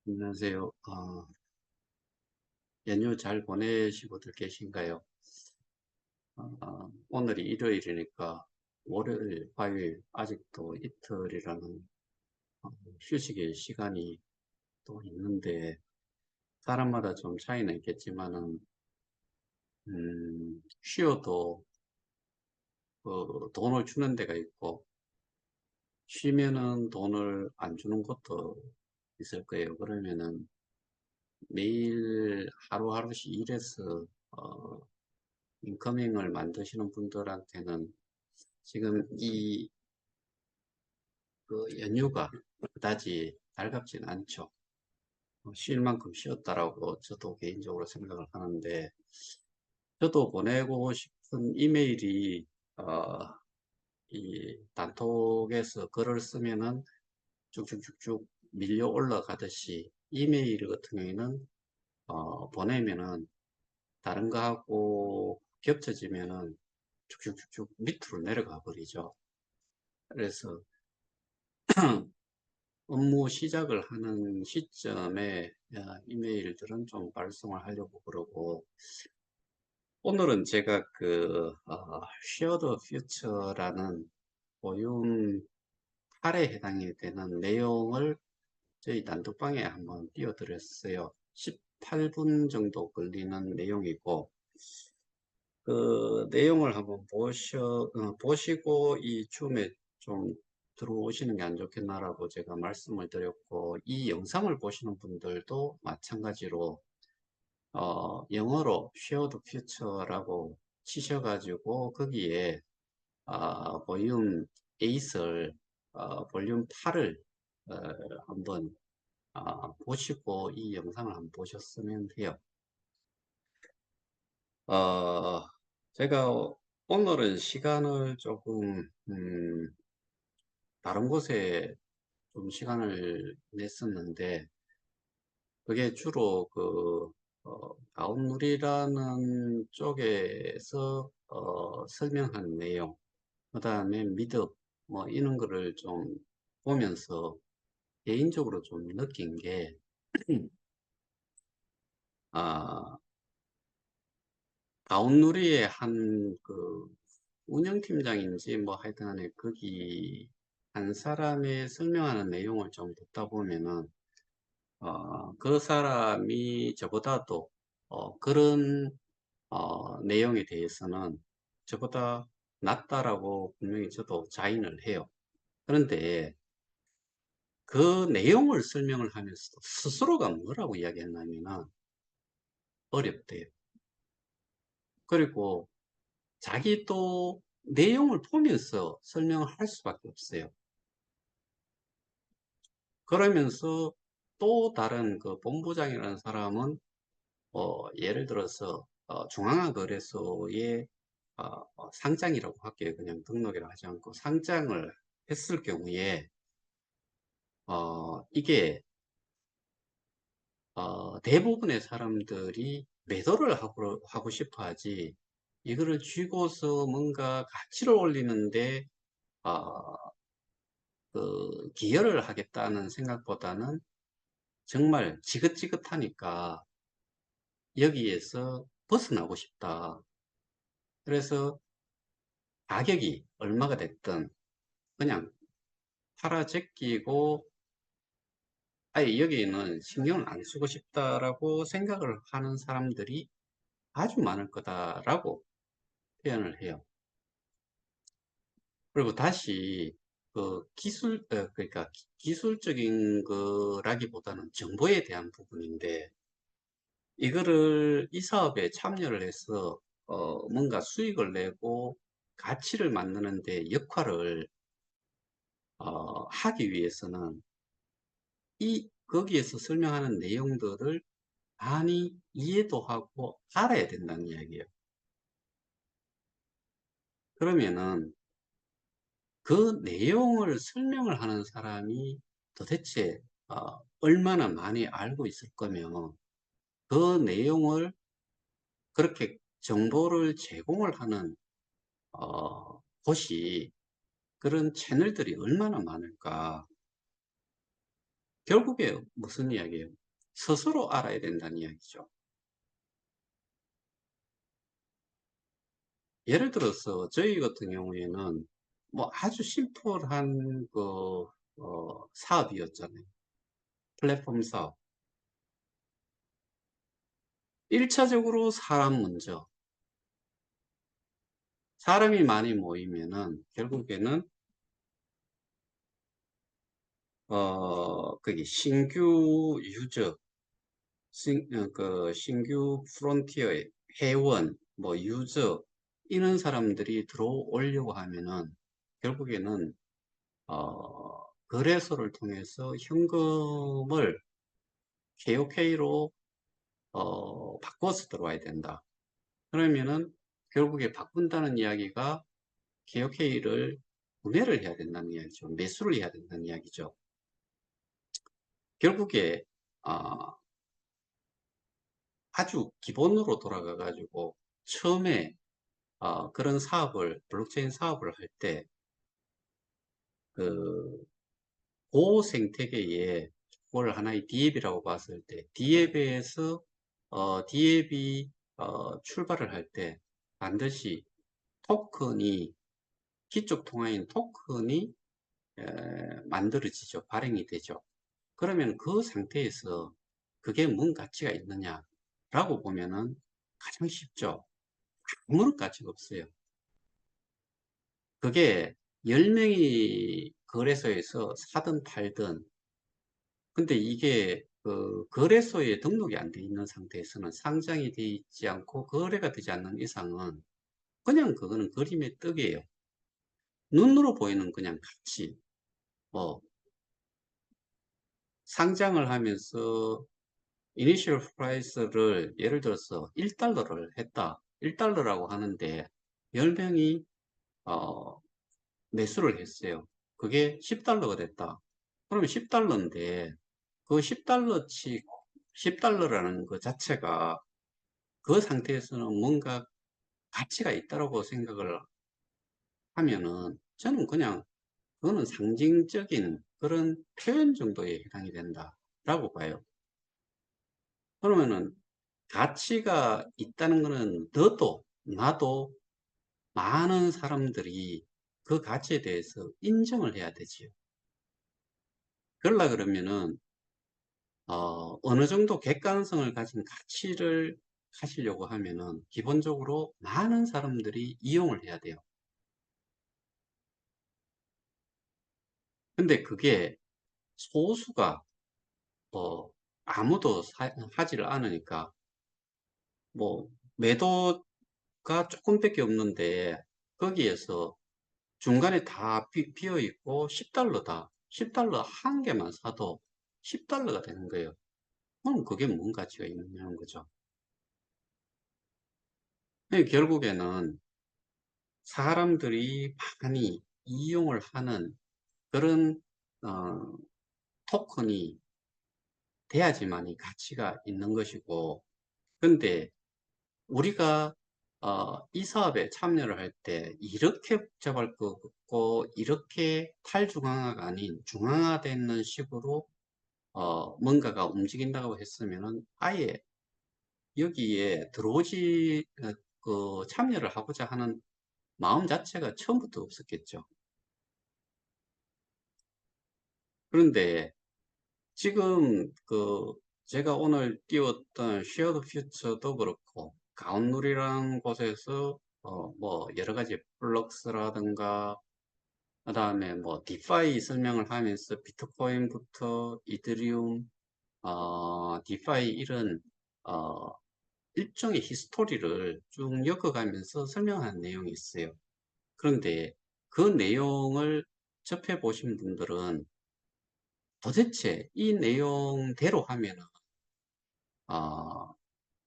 안녕하세요. 연휴 잘 보내시고들 계신가요? 오늘이 일요일이니까 월요일, 화요일 아직도 이틀이라는 휴식의 시간이 또 있는데 사람마다 좀 차이는 있겠지만은 쉬어도 돈을 주는 데가 있고 쉬면은 돈을 안 주는 것도 있을 거예요. 그러면은 매일 하루하루씩 일해서 인커밍을 만드시는 분들한테는 지금 연휴가 그다지 달갑진 않죠. 쉴 만큼 쉬었다라고 저도 개인적으로 생각을 하는데, 저도 보내고 싶은 이메일이, 어, 이 단톡에서 글을 쓰면은 쭉쭉쭉쭉 밀려 올라가듯이 이메일 같은 경우에는, 보내면은 다른 거하고 겹쳐지면은 쭉쭉쭉쭉 밑으로 내려가 버리죠. 그래서 업무 시작을 하는 시점에 이메일들은 좀 발송을 하려고 그러고, 오늘은 제가 쉐어드 퓨처라는 보험 8에 해당이 되는 내용을 저희 단톡방에 한번 띄워드렸어요. 18분 정도 걸리는 내용이고, 그 내용을 한번 보시고 이 줌에 좀 들어오시는 게 안 좋겠나라고 제가 말씀을 드렸고, 이 영상을 보시는 분들도 마찬가지로 영어로 shared future라고 치셔가지고 거기에 볼륨 8을 볼륨 8을 한번 보시고 이 영상을 한번 보셨으면 해요. 어, 제가 오늘은 시간을 조금 다른 곳에 좀 시간을 냈었는데, 그게 주로 가온누리라는 쪽에서 설명한 내용, 그 다음에 미드 뭐 이런 거를 좀 보면서 개인적으로 좀 느낀 게 아, 가온누리의 한 운영팀장인지 뭐 하여튼 간에 거기 한 사람의 설명하는 내용을 좀 듣다 보면은 그 사람이 저보다도 그런 내용에 대해서는 저보다 낫다라고 분명히 저도 자인을 해요. 그런데 그 내용을 설명을 하면서도 스스로가 뭐라고 이야기했냐면은 어렵대요. 그리고 자기 또 내용을 보면서 설명을 할 수밖에 없어요. 그러면서 또 다른 그 본부장이라는 사람은 예를 들어서 중앙화거래소의 상장이라고 할게요. 그냥 등록이라고 하지 않고 상장을 했을 경우에 이게 대부분의 사람들이 매도를 하고 싶어 하지 이거를 쥐고서 뭔가 가치를 올리는데 어, 기여를 하겠다는 생각보다는 정말 지긋지긋하니까 여기에서 벗어나고 싶다. 그래서 가격이 얼마가 됐든 그냥 팔아 제끼고 아예 여기는 신경을 안 쓰고 싶다라고 생각을 하는 사람들이 아주 많을 거다라고 표현을 해요. 그리고 다시 그러니까 기술적인 거라기보다는 정보에 대한 부분인데, 이거를 이 사업에 참여를 해서 뭔가 수익을 내고 가치를 만드는 데 역할을 하기 위해서는 거기에서 설명하는 내용들을 많이 이해도 하고 알아야 된다는 이야기예요. 그러면은 그 내용을 설명을 하는 사람이 도대체 얼마나 많이 알고 있을 거면 그 내용을 그렇게 정보를 제공을 하는 곳이 그런 채널들이 얼마나 많을까. 결국에 무슨 이야기예요? 스스로 알아야 된다는 이야기죠. 예를 들어서 저희 같은 경우에는 뭐 아주 심플한 사업이었잖아요. 플랫폼 사업. 1차적으로 사람 먼저. 사람이 많이 모이면은 결국에는 그게 신규 유저, 신규 프론티어의 회원, 뭐 유저 이런 사람들이 들어오려고 하면은 결국에는 거래소를 통해서 현금을 KOK로 바꿔서 들어와야 된다. 그러면은 결국에 바꾼다는 이야기가 KOK를 구매를 해야 된다는 이야기죠. 매수를 해야 된다는 이야기죠. 결국에 어, 아주 기본으로 돌아가 가지고 처음에 그런 사업을 블록체인 사업을 할 때 그 고생태계에 그걸 하나의 D앱이라고 봤을 때 D앱에서 D앱이 출발을 할 때 반드시 토큰이 기쪽 통화인 토큰이 만들어지죠. 발행이 되죠. 그러면 그 상태에서 그게 뭔 가치가 있느냐라고 보면은 가장 쉽죠. 아무런 가치가 없어요. 그게 10명이 거래소에서 사든 팔든 근데 이게 그 거래소에 등록이 안 돼 있는 상태에서는 상장이 돼 있지 않고 거래가 되지 않는 이상은 그냥 그거는 그림의 떡이에요. 눈으로 보이는 그냥 가치. 뭐 상장을 하면서 이니셜 프라이스를 예를 들어서 1달러를 했다. 1달러라고 하는데 10명이 매수를 했어요. 그게 10달러가 됐다. 그러면 10달러인데 그 10달러치 10달러라는 그 자체가 그 상태에서는 뭔가 가치가 있다고 생각을 하면은 저는 그냥 그거는 상징적인 그런 표현 정도에 해당이 된다라고 봐요. 그러면은 가치가 있다는 거는 너도 나도 많은 사람들이 그 가치에 대해서 인정을 해야 되지요. 그러려 그러면은 어느 정도 객관성을 가진 가치를 하시려고 하면은 기본적으로 많은 사람들이 이용을 해야 돼요. 근데 그게 소수가 뭐 아무도 하지를 않으니까 뭐 매도가 조금밖에 없는데 거기에서 중간에 다 비어 있고 10달러다. 10달러 한 개만 사도 10달러가 되는 거예요. 그럼 그게 뭔 가치가 있느냐는 거죠. 결국에는 사람들이 많이 이용을 하는 그런 어, 토큰이 돼야지만이 가치가 있는 것이고, 근데 우리가 이 사업에 참여를 할 때 이렇게 복잡할 것 같고 이렇게 탈중앙화가 아닌 중앙화되는 식으로 뭔가가 움직인다고 했으면은 아예 여기에 들어오지 참여를 하고자 하는 마음 자체가 처음부터 없었겠죠. 그런데 지금 제가 오늘 띄웠던 쉐어드 퓨처도 그렇고 가온룰이라는 곳에서 뭐 여러 가지 블록스라든가 그다음에 뭐 디파이 설명을 하면서 비트코인부터 이더리움 디파이 이런 어, 일종의 히스토리를 쭉 엮어가면서 설명한 내용이 있어요. 그런데 그 내용을 접해 보신 분들은 도대체 이 내용대로 하면은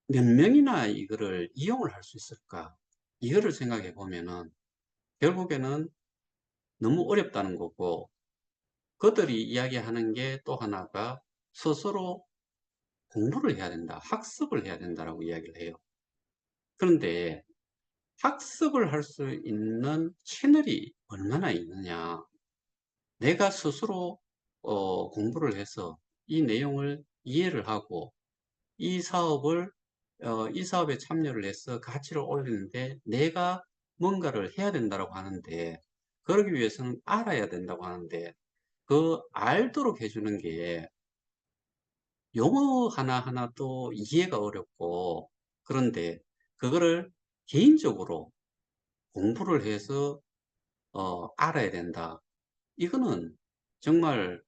몇 명이나 이거를 이용을 할 수 있을까? 이거를 생각해 보면은 결국에는 너무 어렵다는 거고 그들이 이야기하는 게 또 하나가 스스로 공부를 해야 된다, 학습을 해야 된다라고 이야기를 해요. 그런데 학습을 할 수 있는 채널이 얼마나 있느냐? 내가 스스로 공부를 해서 이 내용을 이해를 하고 이 사업을 이 사업에 참여를 해서 가치를 올리는데 내가 뭔가를 해야 된다고 하는데 그러기 위해서는 알아야 된다고 하는데 그 알도록 해주는 게 용어 하나하나 또 이해가 어렵고 그런데 그거를 개인적으로 공부를 해서 알아야 된다. 이거는 정말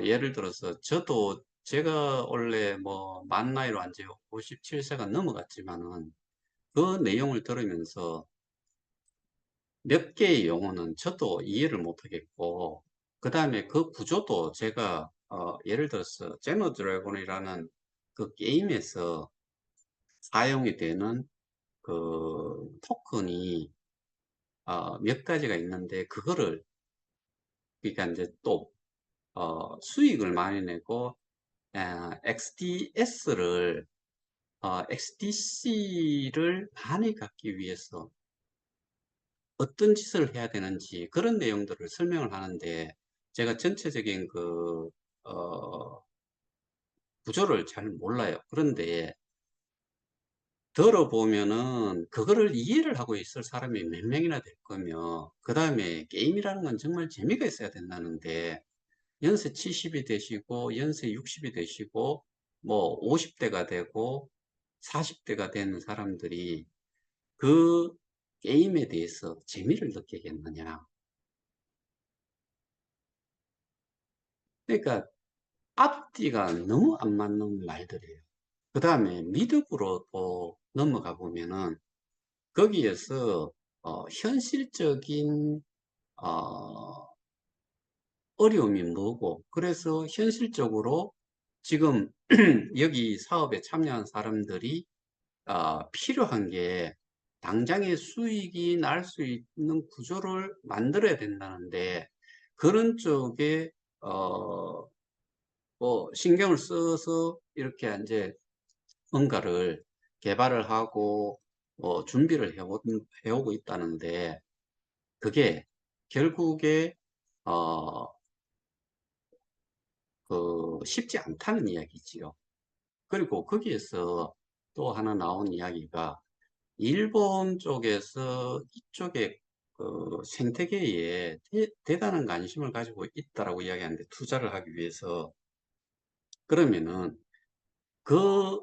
예를 들어서 저도 제가 원래 뭐 만 나이로 한지 57세가 넘어갔지만은 그 내용을 들으면서 몇 개의 용어는 저도 이해를 못하겠고 그 다음에 그 구조도 제가 예를 들어서 제너 드래곤이라는 그 게임에서 사용이 되는 그 토큰이 몇 가지가 있는데 그거를 그러니까 이제 또 수익을 많이 내고 XDC를 많이 갖기 위해서 어떤 짓을 해야 되는지 그런 내용들을 설명을 하는데 제가 전체적인 그 어, 구조를 잘 몰라요. 그런데 들어보면은 그거를 이해를 하고 있을 사람이 몇 명이나 될 거며 그 다음에 게임이라는 건 정말 재미가 있어야 된다는데 연세 70이 되시고 연세 60이 되시고 뭐 50대가 되고 40대가 된 사람들이 그 게임에 대해서 재미를 느끼겠느냐. 그러니까 앞뒤가 너무 안 맞는 말들이에요. 그 다음에 미덕으로 또 넘어가 보면은 거기에서 현실적인 어, 어려움이 뭐고 그래서 현실적으로 지금 여기 사업에 참여한 사람들이 필요한 게 당장의 수익이 날 수 있는 구조를 만들어야 된다는데 그런 쪽에 어, 뭐 신경을 써서 이렇게 이제 뭔가를 개발을 하고 준비를 해오고 있다는데 그게 결국에 어, 쉽지 않다는 이야기지요. 그리고 거기에서 또 하나 나온 이야기가 일본 쪽에서 이쪽에 그 생태계에 대단한 관심을 가지고 있다라고 이야기하는데 투자를 하기 위해서 그러면은 그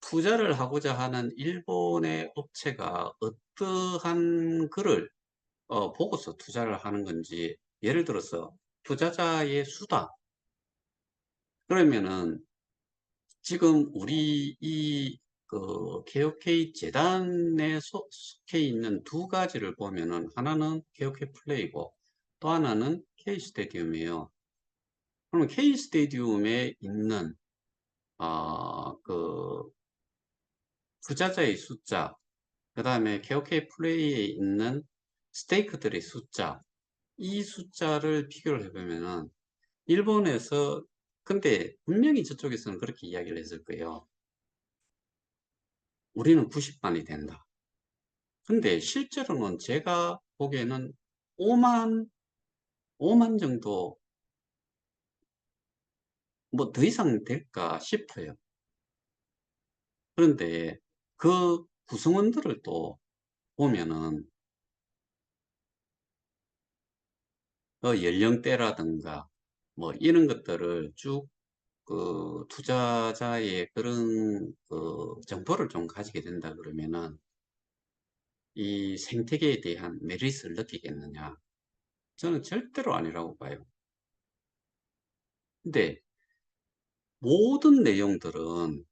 투자를 하고자 하는 일본의 업체가 어떠한 글을 보고서 투자를 하는 건지 예를 들어서 투자자의 수다 그러면은 지금 우리 이 그 KOK 재단에 속해 있는 두 가지를 보면은 하나는 KOK 플레이고 또 하나는 K 스테디움이에요. 그러면 K 스테디움에 있는 그 투자자의 숫자, 그 다음에 KOK 플레이에 있는 스테이크들의 숫자, 이 숫자를 비교를 해보면은 일본에서 근데 분명히 저쪽에서는 그렇게 이야기를 했을 거예요. 우리는 90만이 된다. 근데 실제로는 제가 보기에는 5만, 5만 정도 뭐 더 이상 될까 싶어요. 그런데 그 구성원들을 또 보면은 연령대라든가 뭐 이런 것들을 쭉 그 투자자의 그런 그 정보를 좀 가지게 된다 그러면은 이 생태계에 대한 메리트를 느끼겠느냐? 저는 절대로 아니라고 봐요. 근데 모든 내용들은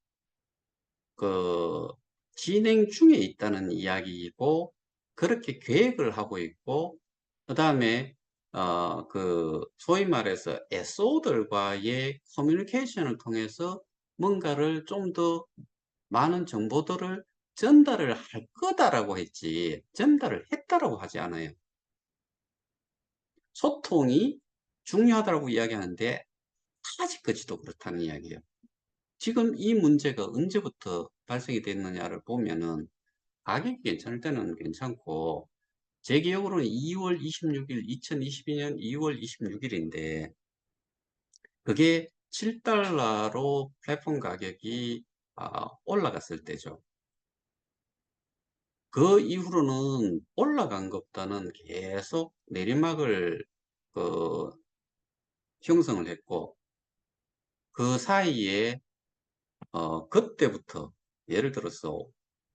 그 진행 중에 있다는 이야기이고 그렇게 계획을 하고 있고 그 다음에 그 소위 말해서 SO들과의 커뮤니케이션을 통해서 뭔가를 좀 더 많은 정보들을 전달을 할 거다라고 했지 전달을 했다라고 하지 않아요. 소통이 중요하다고 이야기하는데 아직까지도 그렇다는 이야기예요. 지금 이 문제가 언제부터 발생이 됐느냐를 보면은 가격이 괜찮을 때는 괜찮고 제 기억으로는 2월 26일 2022년 2월 26일인데 그게 7달러로 플랫폼 가격이 올라갔을 때죠. 그 이후로는 올라간 것보다는 계속 내리막을 그 형성을 했고, 그 사이에 그때부터 예를 들어서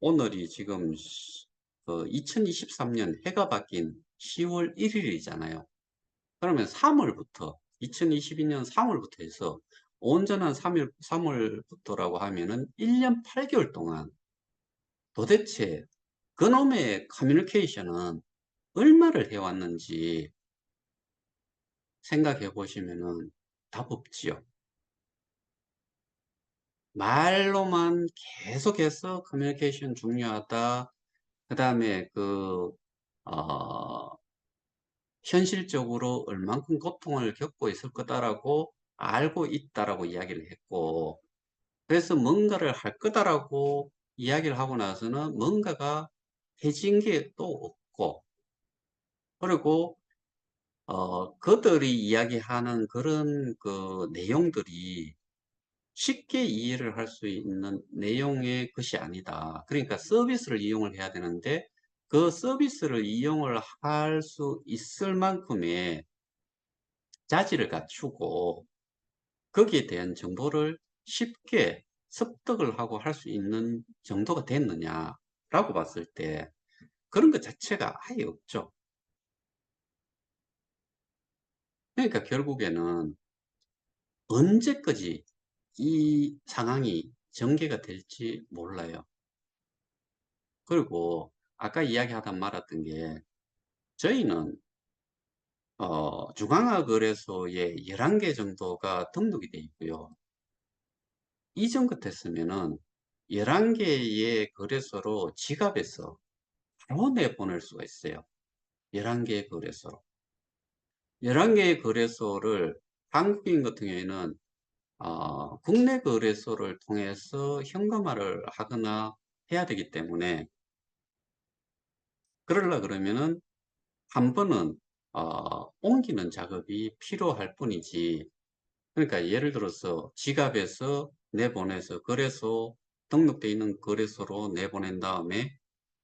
오늘이 지금 2023년 해가 바뀐 10월 1일이잖아요. 그러면 3월부터 2022년 3월부터 해서 온전한 3월부터라고 하면은 1년 8개월 동안 도대체 그놈의 커뮤니케이션은 얼마를 해왔는지 생각해 보시면은 답 없지요. 말로만 계속해서 커뮤니케이션 중요하다. 그 다음에 현실적으로 얼만큼 고통을 겪고 있을 거다라고 알고 있다라고 이야기를 했고, 그래서 뭔가를 할 거다라고 이야기를 하고 나서는 뭔가가 해진 게 또 없고, 그리고 그들이 이야기하는 그런 그 내용들이 쉽게 이해를 할 수 있는 내용의 것이 아니다. 그러니까 서비스를 이용을 해야 되는데 그 서비스를 이용을 할 수 있을 만큼의 자질을 갖추고 거기에 대한 정보를 쉽게 습득을 하고 할 수 있는 정도가 됐느냐라고 봤을 때 그런 것 자체가 아예 없죠. 그러니까 결국에는 언제까지 이 상황이 전개가 될지 몰라요. 그리고 아까 이야기하다 말았던 게 저희는 중앙화거래소에 11개 정도가 등록이 돼 있고요. 이전 같았으면은 11개의 거래소로 지갑에서 바로 내보낼 수가 있어요. 11개의 거래소로. 11개의 거래소를 한국인 같은 경우에는 국내 거래소를 통해서 현금화를 하거나 해야 되기 때문에 그러려 그러면은 한 번은 옮기는 작업이 필요할 뿐이지. 그러니까 예를 들어서 지갑에서 내보내서 거래소 등록되어 있는 거래소로 내보낸 다음에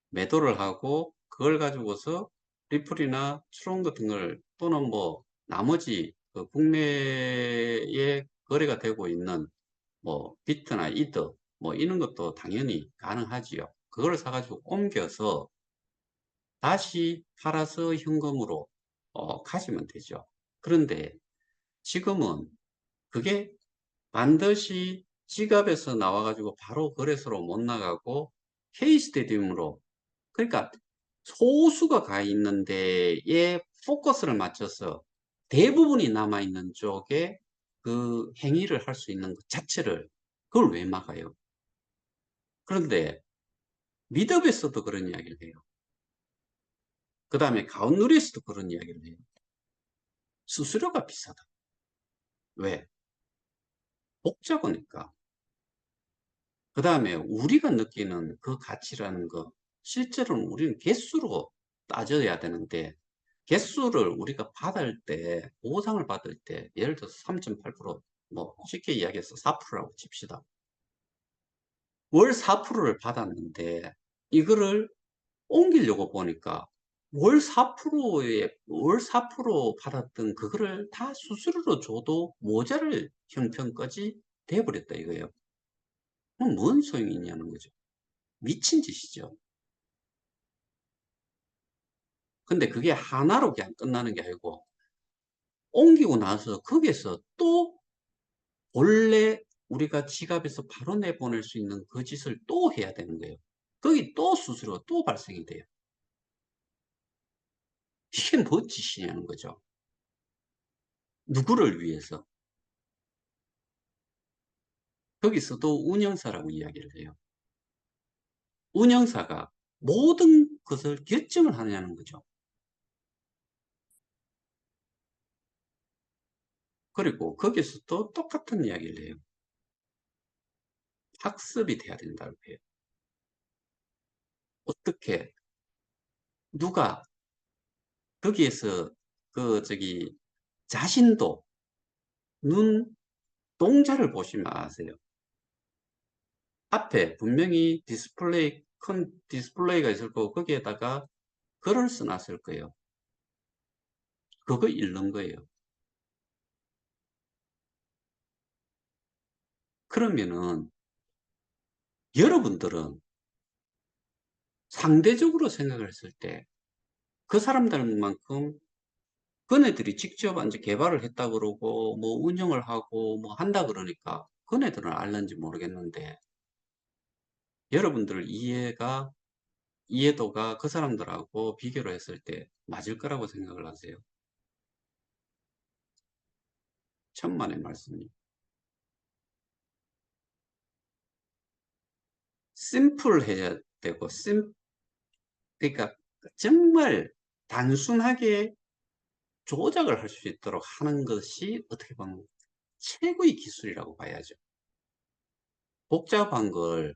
매도를 하고 그걸 가지고서 리플이나 추론 같은 걸 또는 뭐 나머지 그 국내에 거래가 되고 있는 뭐 비트나 이더 뭐 이런 것도 당연히 가능하지요. 그걸 사가지고 옮겨서 다시 팔아서 현금으로 가지면 되죠. 그런데 지금은 그게 반드시 지갑에서 나와가지고 바로 거래소로 못 나가고 K스테디움으로, 그러니까 소수가 가 있는 데에 포커스를 맞춰서 대부분이 남아있는 쪽에 그 행위를 할 수 있는 것 자체를 그걸 왜 막아요? 그런데 미드업에서도 그런 이야기를 해요. 그 다음에 가온누리에서도 그런 이야기를 해요. 수수료가 비싸다. 왜? 복잡하니까. 그 다음에 우리가 느끼는 그 가치라는 거, 실제로는 우리는 개수로 따져야 되는데, 개수를 우리가 받을 때, 보상을 받을 때, 예를 들어서 3.8%, 뭐, 쉽게 이야기해서 4%라고 칩시다. 월 4%를 받았는데, 이거를 옮기려고 보니까, 월 4% 받았던 그거를 다 수수료로 줘도 모자랄 형편까지 돼버렸다 이거예요. 그럼 뭔 소용이 있냐는 거죠. 미친 짓이죠. 근데 그게 하나로 그냥 끝나는 게 아니고 옮기고 나서 거기에서 또 원래 우리가 지갑에서 바로 내보낼 수 있는 그 짓을 또 해야 되는 거예요. 거기 또 수수료가 또 발생이 돼요. 이게 뭔 짓이냐는 거죠. 누구를 위해서? 거기서도 운영사라고 이야기를 해요. 운영사가 모든 것을 결정을 하느냐는 거죠. 그리고 거기서 또 똑같은 이야기를 해요. 학습이 돼야 된다고 해요. 어떻게, 누가 거기에서 자신도 동자를 보시면 아세요. 앞에 분명히 디스플레이, 큰 디스플레이가 있을 거고 거기에다가 글을 써놨을 거예요. 그거 읽는 거예요. 그러면은 여러분들은 상대적으로 생각을 했을 때 그 사람들만큼 그네들이 직접 이제 개발을 했다 그러고 뭐 운영을 하고 뭐 한다 그러니까 그네들은 알는지 모르겠는데 여러분들 이해도가 그 사람들하고 비교를 했을 때 맞을 거라고 생각을 하세요. 천만의 말씀이. 심플해야 되고, 그러니까 정말 단순하게 조작을 할 수 있도록 하는 것이 어떻게 보면 최고의 기술이라고 봐야죠. 복잡한 걸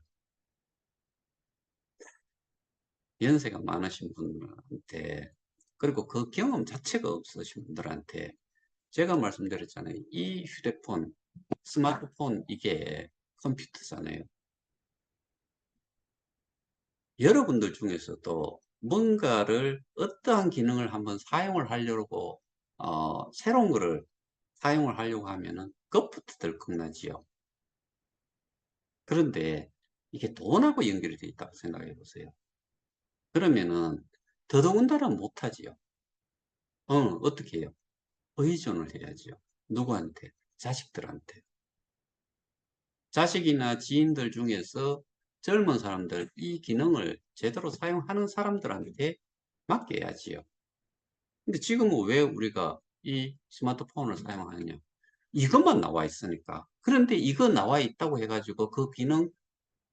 연세가 많으신 분들한테, 그리고 그 경험 자체가 없으신 분들한테 제가 말씀드렸잖아요. 이 휴대폰, 스마트폰 이게 컴퓨터잖아요. 여러분들 중에서도 뭔가를 어떠한 기능을 한번 사용을 하려고 새로운 거를 사용을 하려고 하면은 겁부터 들컥나지요. 그런데 이게 돈하고 연결이 되어 있다고 생각해 보세요. 그러면은 더더군다나 못하지요. 어떻게 해요? 의존을 해야지요. 누구한테? 자식들한테. 자식이나 지인들 중에서 젊은 사람들, 이 기능을 제대로 사용하는 사람들한테 맡겨야지요. 근데 지금은 왜 우리가 이 스마트폰을 사용하느냐? 이것만 나와 있으니까. 그런데 이거 나와 있다고 해가지고 그 기능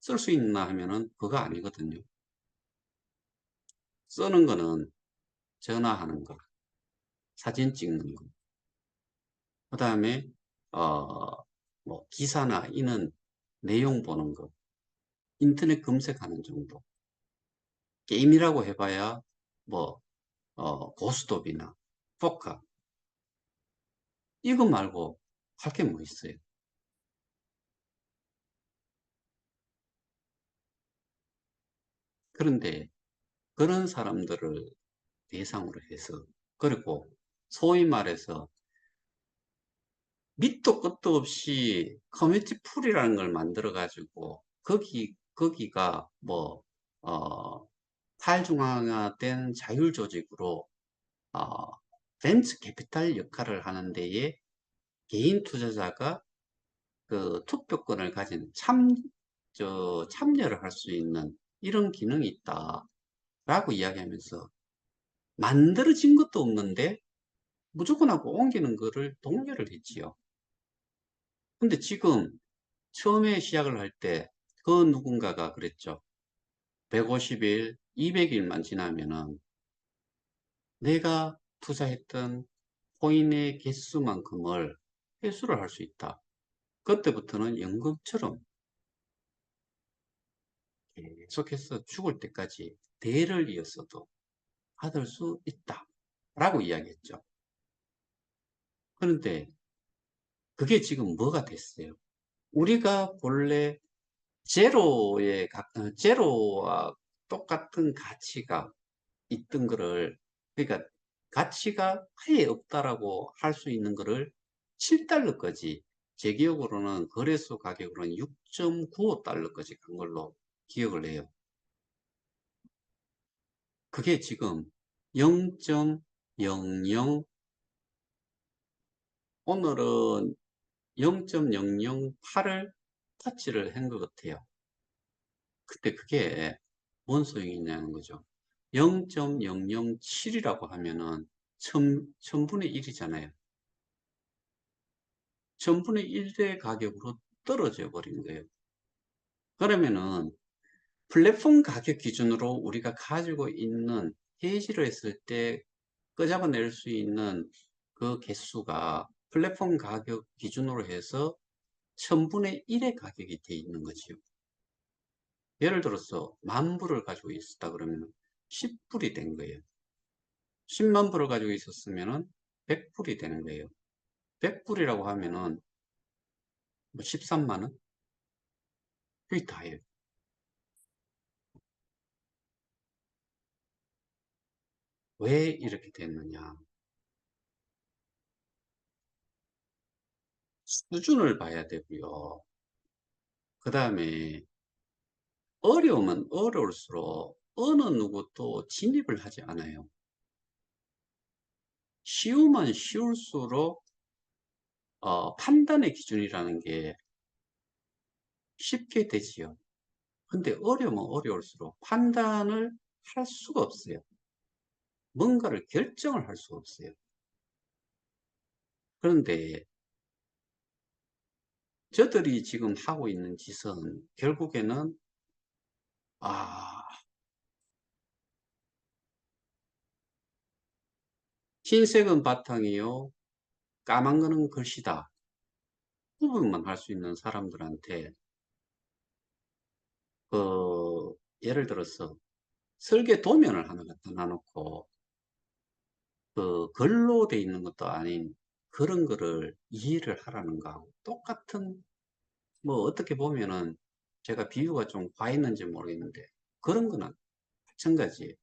쓸 수 있나 하면은 그거 아니거든요. 쓰는 거는 전화하는 거, 사진 찍는 거, 그 다음에, 뭐, 기사나 이런 내용 보는 거, 인터넷 검색하는 정도. 게임이라고 해봐야, 뭐, 고스톱이나 포카. 이거 말고 할 게 뭐 있어요. 그런데 그런 사람들을 대상으로 해서, 그리고 소위 말해서 밑도 끝도 없이 커뮤니티 풀이라는 걸 만들어 가지고 거기가 뭐 탈중앙화된 자율 조직으로 어, 벤처 캐피탈 역할을 하는 데에 개인 투자자가 그 투표권을 가진 참여를 할 수 있는 이런 기능이 있다라고 이야기하면서 만들어진 것도 없는데 무조건 하고 옮기는 거를 독려를 했지요. 근데 지금 처음에 시작을 할 때 그 누군가가 그랬죠. 150일, 200일만 지나면은 내가 투자했던 코인의 개수만큼을 회수를 할 수 있다. 그때부터는 연금처럼 계속해서 죽을 때까지 대를 이었어도 받을 수 있다. 라고 이야기했죠. 그런데 그게 지금 뭐가 됐어요? 우리가 본래 제로와 똑같은 가치가 있던 거를, 그러니까 가치가 아예 없다라고 할 수 있는 거를 7달러까지, 제 기억으로는 거래소 가격으로는 6.95달러까지 간 걸로 기억을 해요. 그게 지금 0.00, 오늘은 0.008을 터치를 한 것 같아요. 그때 그게 뭔 소용이 있냐는 거죠. 0.007이라고 하면은 천분의 1이잖아요. 천분의 1의 가격으로 떨어져 버린 거예요. 그러면은 플랫폼 가격 기준으로 우리가 가지고 있는 해지를 했을 때 끄잡아낼 수 있는 그 개수가 플랫폼 가격 기준으로 해서 천분의 1의 가격이 돼 있는 거지요. 예를 들어서 만 불을 가지고 있었다 그러면 10불이 된 거예요. 10만 불을 가지고 있었으면 100불이 되는 거예요. 100불이라고 하면은 뭐 13만 원? 그게 다예요. 왜 이렇게 됐느냐? 수준을 봐야 되고요. 그 다음에 어려우면 어려울수록 어느 누구도 진입을 하지 않아요. 쉬우면 쉬울수록 판단의 기준이라는 게 쉽게 되지요. 근데 어려우면 어려울수록 판단을 할 수가 없어요. 뭔가를 결정을 할 수가 없어요. 그런데 저들이 지금 하고 있는 짓은 결국에는 아, 흰색은 바탕이요, 까만 거는 글씨다. 구분만 할 수 있는 사람들한테 예를 들어서 설계 도면을 하나 갖다 놔놓고 글로 돼 있는 것도 아닌 그런 거를 이해를 하라는 거하고 똑같은, 뭐 어떻게 보면은 제가 비유가 좀 과했는지 모르겠는데 그런 거는 마찬가지예요.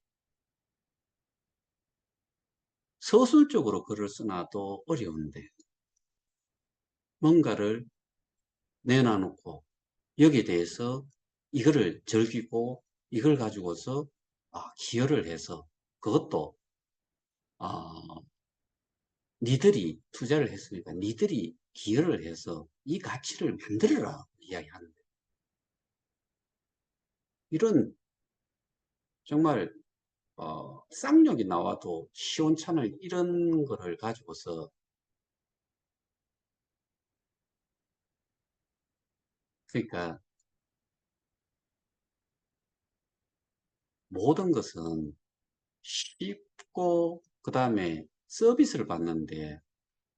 서술적으로 글을 써놔도 어려운데 뭔가를 내놔놓고 여기에 대해서 이거를 즐기고 이걸 가지고서 기여를 해서 그것도 니들이 투자를 했으니까 니들이 기여를 해서 이 가치를 만들어라 이야기하는데, 이런 정말 쌍욕이 나와도 시원찮을 이런 거를 가지고서, 그러니까 모든 것은 쉽고 그 다음에 서비스를 받는데,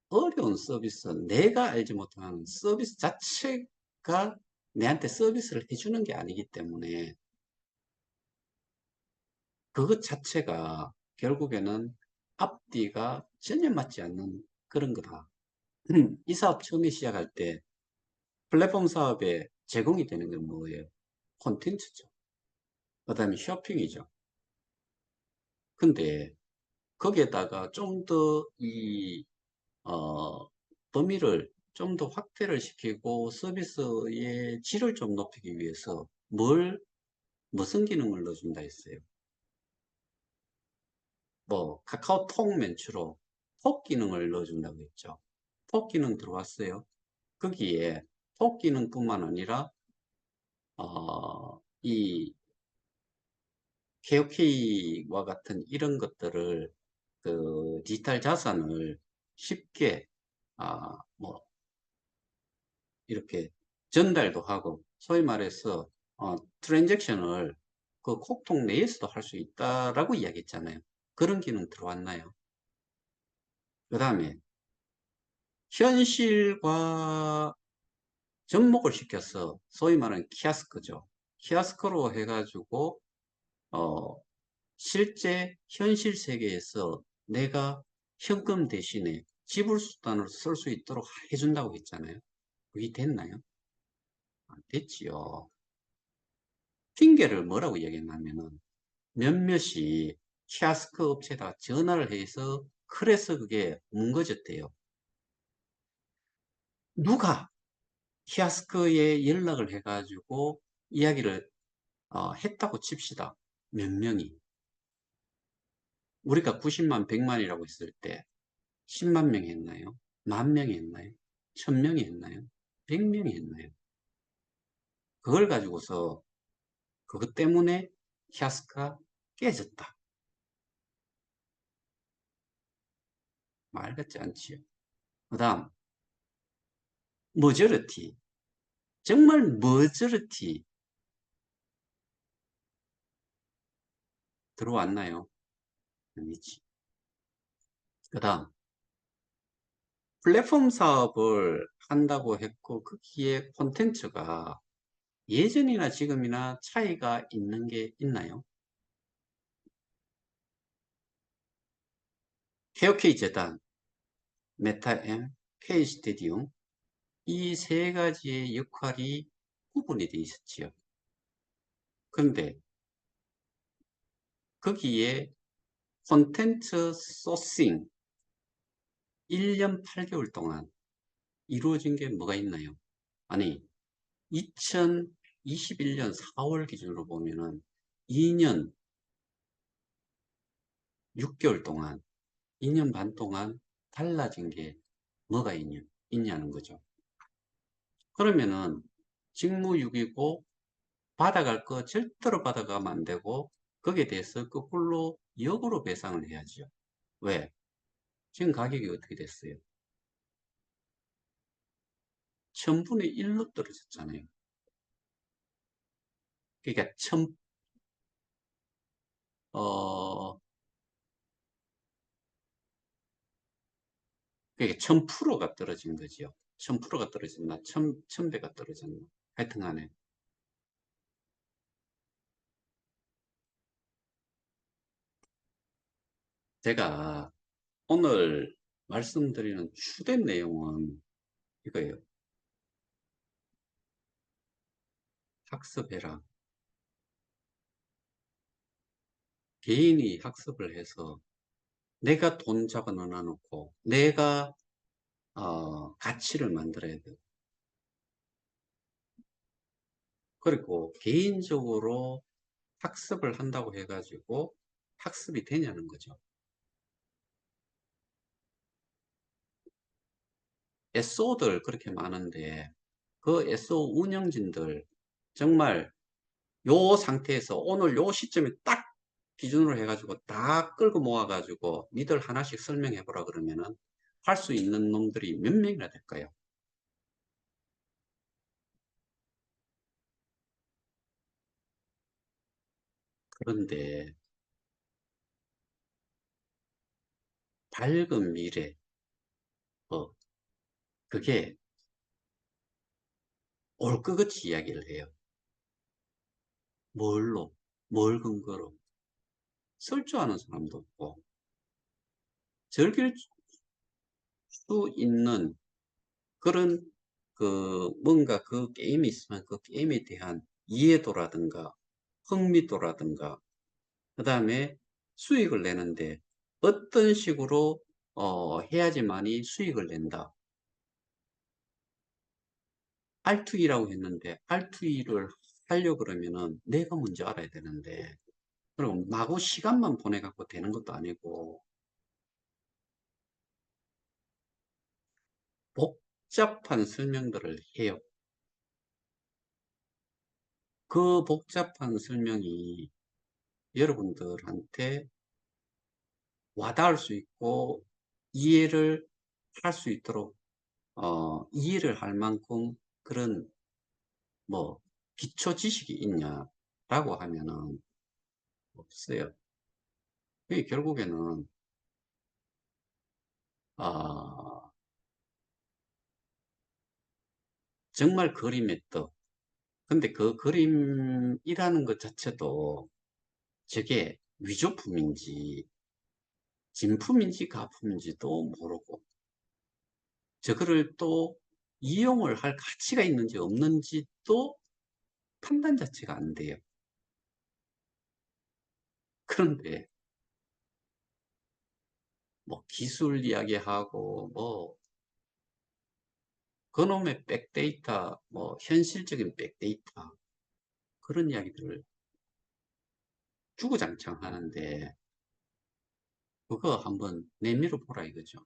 어려운 서비스는 내가 알지 못하는 서비스 자체가 내한테 서비스를 해주는 게 아니기 때문에 그것 자체가 결국에는 앞뒤가 전혀 맞지 않는 그런 거다. 이 사업 처음에 시작할 때 플랫폼 사업에 제공이 되는 게 뭐예요? 콘텐츠죠. 그 다음에 쇼핑이죠. 근데 거기에다가 좀 더 범위를 좀 더 확대를 시키고 서비스의 질을 좀 높이기 위해서 무슨 기능을 넣어준다 했어요? 뭐, 카카오톡 멘트로 톡 기능을 넣어준다고 했죠. 톡 기능 들어왔어요. 거기에 톡 기능뿐만 아니라, 이 KOK와 같은 이런 것들을, 디지털 자산을 쉽게, 뭐, 이렇게 전달도 하고, 소위 말해서, 트랜잭션을 그 콕톡 내에서도 할 수 있다라고 이야기했잖아요. 그런 기능 들어왔나요? 그 다음에, 현실과 접목을 시켜서, 소위 말하는 키아스크죠. 키아스크로 해가지고, 어, 실제 현실 세계에서 내가 현금 대신에 지불 수단으로 쓸 수 있도록 해준다고 했잖아요. 그게 됐나요? 안 됐지요. 핑계를 뭐라고 얘기했냐면은 몇몇이 키아스크 업체에다 전화를 해서 그래서 그게 뭉거졌대요. 누가 키아스크에 연락을 해가지고 이야기를 했다고 칩시다. 몇 명이. 우리가 90만, 100만이라고 했을 때 10만 명이 했나요? 만 명이 했나요? 1000명이 했나요? 100명이 했나요? 그걸 가지고서 그것 때문에 키아스크가 깨졌다. 말 같지 않지요. 그 다음, 머저리티. 정말 머저리티 들어왔나요? 아니지. 그 다음, 플랫폼 사업을 한다고 했고 거기에 콘텐츠가 예전이나 지금이나 차이가 있는 게 있나요? KOK 재단, 메타엠, K스테디움, 이 세 가지의 역할이 구분이 되어 있었지요. 그런데 거기에 콘텐츠 소싱 1년 8개월 동안 이루어진 게 뭐가 있나요? 아니, 2021년 4월 기준으로 보면은 2년 6개월 동안, 2년 반 동안 달라진 게 뭐가 있냐는 거죠. 그러면은 직무유기고 받아갈 거 절대로 받아가면 안 되고 거기에 대해서 거꾸로 역으로 배상을 해야죠. 왜? 지금 가격이 어떻게 됐어요? 1000분의 1로 떨어졌잖아요. 그러니까 어, 그러니까 1000%가 떨어진 거죠. 1000%가 떨어졌나? 1000배가 떨어졌나? 하여튼 간에. 제가 오늘 말씀드리는 주된 내용은 이거예요. 학습해라. 개인이 학습을 해서 내가 돈 잡아 넣어놓고 내가 가치를 만들어야 돼요. 그리고 개인적으로 학습을 한다고 해가지고 학습이 되냐는 거죠. SO들 그렇게 많은데 그 SO 운영진들 정말 요 상태에서 오늘 요 시점에 딱 기준으로 해가지고 다 끌고 모아가지고 니들 하나씩 설명해 보라 그러면은 할 수 있는 놈들이 몇 명이나 될까요? 그런데 밝은 미래, 뭐 그게 올 것 같이 이야기를 해요. 뭘로? 뭘 근거로? 쓸 줄 아는 사람도 없고 즐길 수 있는 그런 뭔가 그 게임이 있으면 그 게임에 대한 이해도라든가 흥미도라든가 그 다음에 수익을 내는데 어떤 식으로 해야지만이 수익을 낸다. R2E라고 했는데 R2E를 하려고 그러면은 내가 먼저 알아야 되는데 그리고 마구 시간만 보내갖고 되는 것도 아니고 복잡한 설명들을 해요. 그 복잡한 설명이 여러분들한테 와닿을 수 있고 이해를 할 수 있도록 이해를 할 만큼 그런 뭐 기초 지식이 있냐라고 하면은 없어요. 그게 결국에는 아, 정말 그림의 떡. 근데 그 그림이라는 것 자체도 저게 위조품인지 진품인지 가품인지도 모르고 저거를 또 이용을 할 가치가 있는지 없는지도 판단 자체가 안 돼요. 그런데 뭐 기술 이야기하고 뭐 그놈의 백데이터, 뭐 현실적인 백데이터 그런 이야기들을 주구장창 하는데 그거 한번 내밀어 보라 이거죠.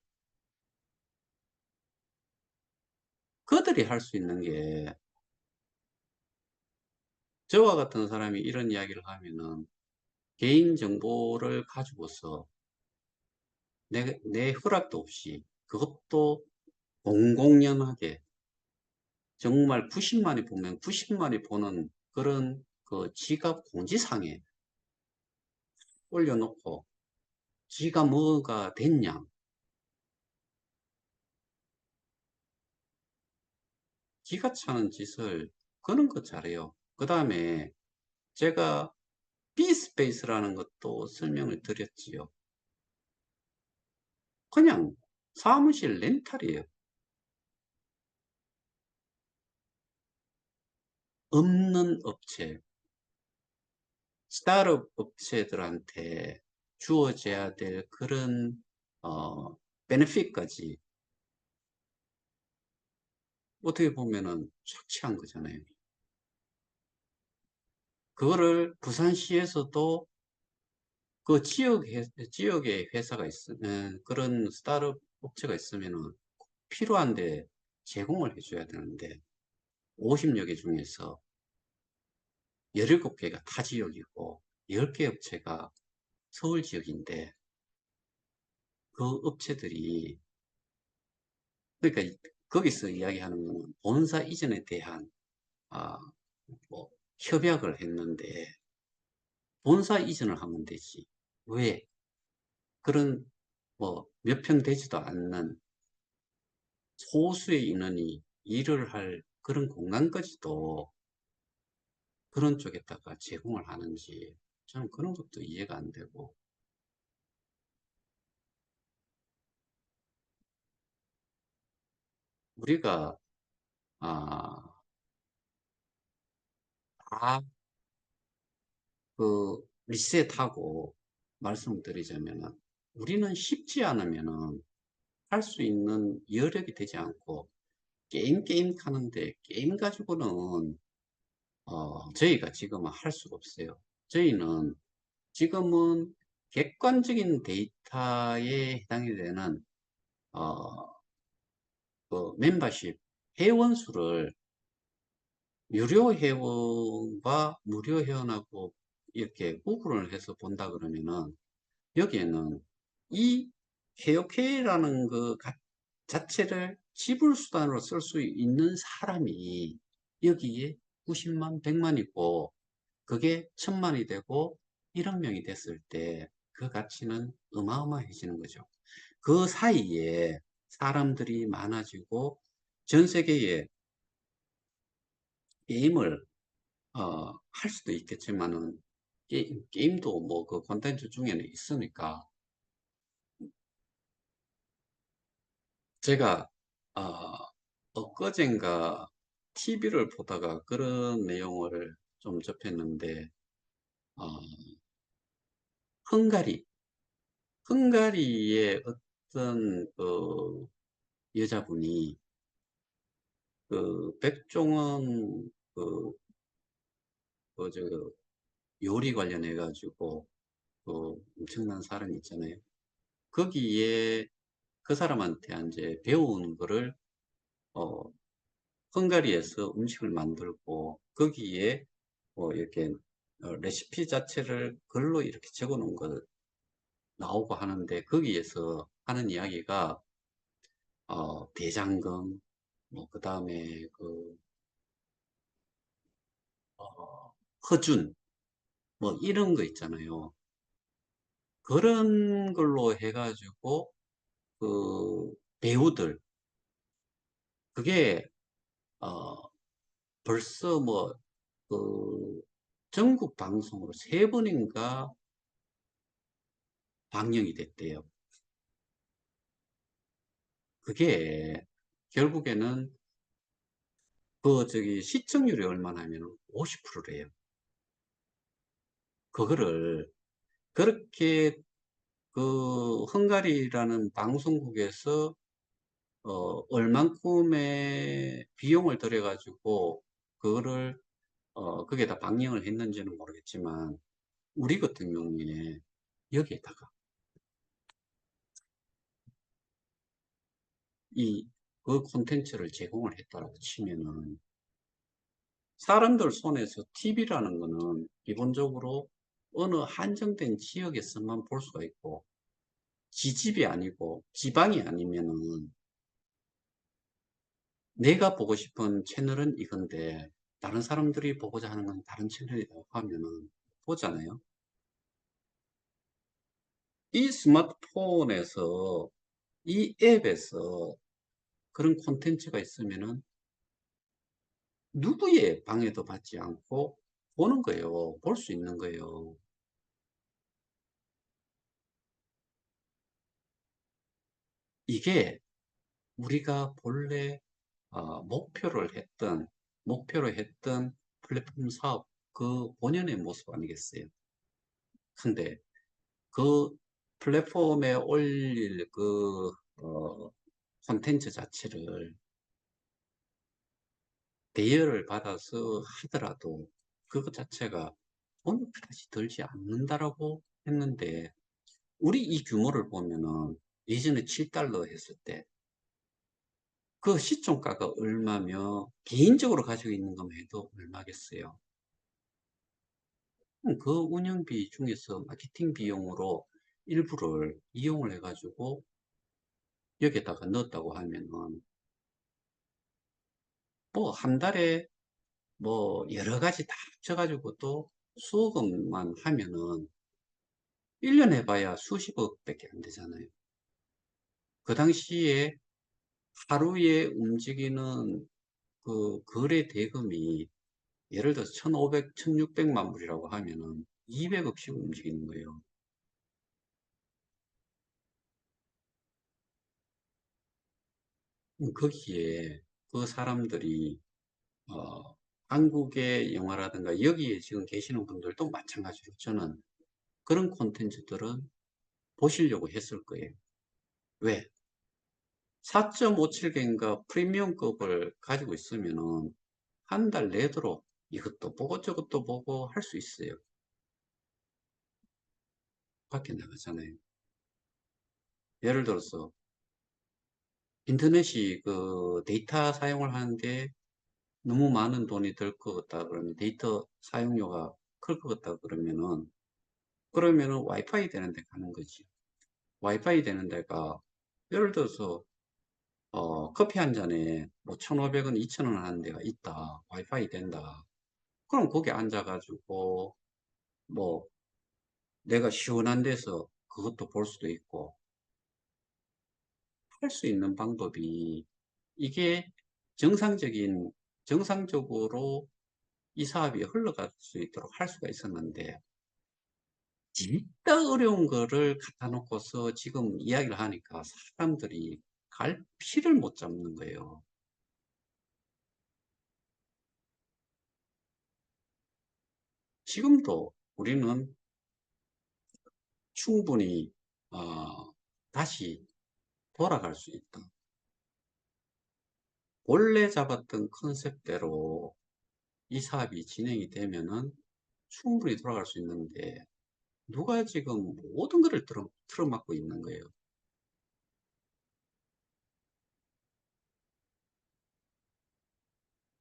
그들이 할 수 있는 게 저와 같은 사람이 이런 이야기를 하면은 개인정보를 가지고서 내 허락도 없이 그것도 공공연하게 정말 90만이 보면 90만이 보는 그런 그 지갑 공지사항에 올려놓고 지가 뭐가 됐냐 기가 차는 짓을 그런 거 잘해요. 그 다음에 제가 B스페이스라는 것도 설명을 드렸지요. 그냥 사무실 렌탈이에요. 없는 업체, 스타트업 업체들한테 주어져야 될 그런 베네핏까지 어떻게 보면은 착취한 거잖아요. 그거를 부산시에서도 그 지역에 회사가 있으면, 그런 스타트업 업체가 있으면은 필요한데 제공을 해줘야 되는데, 50여 개 중에서 17개가 타 지역이고, 10개 업체가 서울 지역인데, 그 업체들이, 그러니까 거기서 이야기하는 거는 본사 이전에 대한, 아, 뭐, 협약을 했는데, 본사 이전을 하면 되지. 왜? 그런, 뭐, 몇 평 되지도 않는 소수의 인원이 일을 할 그런 공간까지도 그런 쪽에다가 제공을 하는지, 저는 그런 것도 이해가 안 되고, 우리가, 아, 다, 리셋하고 말씀드리자면은, 우리는 쉽지 않으면은 할 수 있는 여력이 되지 않고, 게임 하는데, 게임 가지고는, 저희가 지금은 할 수가 없어요. 저희는 지금은 객관적인 데이터에 해당이 되는, 어, 멤버십 회원 수를 유료 회원과 무료 회원하고 이렇게 구분을 해서 본다 그러면은, 여기에는 이 해역회라는 그 자체를 지불수단으로 쓸 수 있는 사람이 여기에 90만, 100만이고, 그게 1000만이 되고 1억 명이 됐을 때 그 가치는 어마어마해지는 거죠. 그 사이에 사람들이 많아지고 전 세계에 게임을 할 수도 있겠지만은, 게임도 뭐 그 콘텐츠 중에는 있으니까, 제가 엊그젠가 TV를 보다가 그런 내용을 좀 접했는데, 어, 헝가리 헝가리의 어떤 그 여자분이 그 백종원 그, 저 요리 관련해 가지고 그 엄청난 사람이 있잖아요. 거기에 그 사람한테 이제 배운 거를 어, 헝가리에서 음식을 만들고 거기에 이렇게 레시피 자체를 글로 이렇게 적어 놓은 거 나오고 하는데, 거기에서 하는 이야기가 대장금, 뭐 그다음에 허준, 뭐 이런 거 있잖아요. 그런 걸로 해가지고 그 배우들, 그게 어 벌써 뭐 그 전국 방송으로 3번인가 방영이 됐대요. 그게 결국에는 시청률이 얼마나 면 50%래요. 그거를 그렇게 그 헝가리라는 방송국에서 얼만큼의 비용을 들여 가지고 그거를 거기에다 방영을 했는지는 모르겠지만, 우리 같은 경우에 여기에다가 이 그 콘텐츠를 제공을 했다라고 치면은, 사람들 손에서 TV라는 거는 기본적으로 어느 한정된 지역에서만 볼 수가 있고, 지집이 아니고 지방이 아니면은, 내가 보고 싶은 채널은 이건데 다른 사람들이 보고자 하는 건 다른 채널이라고 하면은 보잖아요. 이 스마트폰에서, 이 앱에서 그런 콘텐츠가 있으면은 누구의 방해도 받지 않고 보는 거예요. 볼 수 있는 거예요. 이게 우리가 본래 목표로 했던 플랫폼 사업 그 본연의 모습 아니겠어요? 근데 그 플랫폼에 올릴 그 콘텐츠 자체를 대여를 받아서 하더라도 그것 자체가 돈이 그다지 들지 않는다라고 했는데 우리 이 규모를 보면은 예전에 7달러 했을 때 그 시총가가 얼마며 개인적으로 가지고 있는 것만 해도 얼마겠어요. 그 운영비 중에서 마케팅 비용으로 일부를 이용을 해가지고 여기에다가 넣었다고 하면은 뭐 한 달에 뭐 여러 가지 다 합쳐가지고 또 수억원만 하면은 1년 해봐야 수십억밖에 안 되잖아요. 그 당시에 하루에 움직이는 그 거래 대금이 예를 들어서 1,500, 1,600만 불이라고 하면은 200억씩 움직이는 거예요. 거기에 그 사람들이 한국의 영화라든가 여기에 지금 계시는 분들도 마찬가지로 저는 그런 콘텐츠들은 보시려고 했을 거예요. 왜? 4.57개인가 프리미엄급을 가지고 있으면은 한 달 내도록 이것도 보고 저것도 보고 할 수 있어요. 밖에 나가잖아요. 예를 들어서 인터넷이 그 데이터 사용을 하는데 너무 많은 돈이 들 것 같다 그러면 데이터 사용료가 클 것 같다 그러면은 와이파이 되는 데 가는 거지. 와이파이 되는 데가 예를 들어서 커피 한 잔에 뭐 1,500원, 2,000원 하는 데가 있다. 와이파이 된다. 그럼 거기 앉아가지고 뭐 내가 시원한 데서 그것도 볼 수도 있고 할 수 있는 방법이 이게 정상적인 정상적으로 이 사업이 흘러갈 수 있도록 할 수가 있었는데 진짜 어려운 거를 갖다 놓고서 지금 이야기를 하니까 사람들이 갈피를 못 잡는 거예요. 지금도 우리는 충분히 다시 돌아갈 수 있다. 원래 잡았던 컨셉대로 이 사업이 진행이 되면은 충분히 돌아갈 수 있는데 누가 지금 모든 것을 틀어막고 있는 거예요.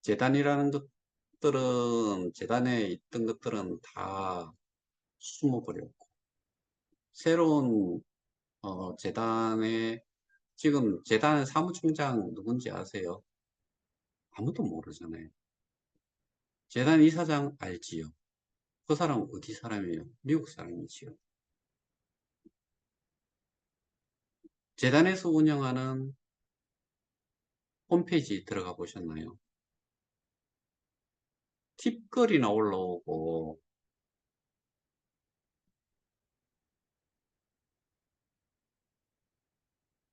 재단이라는 것들은 재단에 있던 것들은 다 숨어버렸고 새로운 재단에 지금 재단 사무총장 누군지 아세요? 아무도 모르잖아요. 재단 이사장 알지요? 그 사람 어디 사람이에요? 미국 사람이지요. 재단에서 운영하는 홈페이지 들어가 보셨나요? 팁글이나 올라오고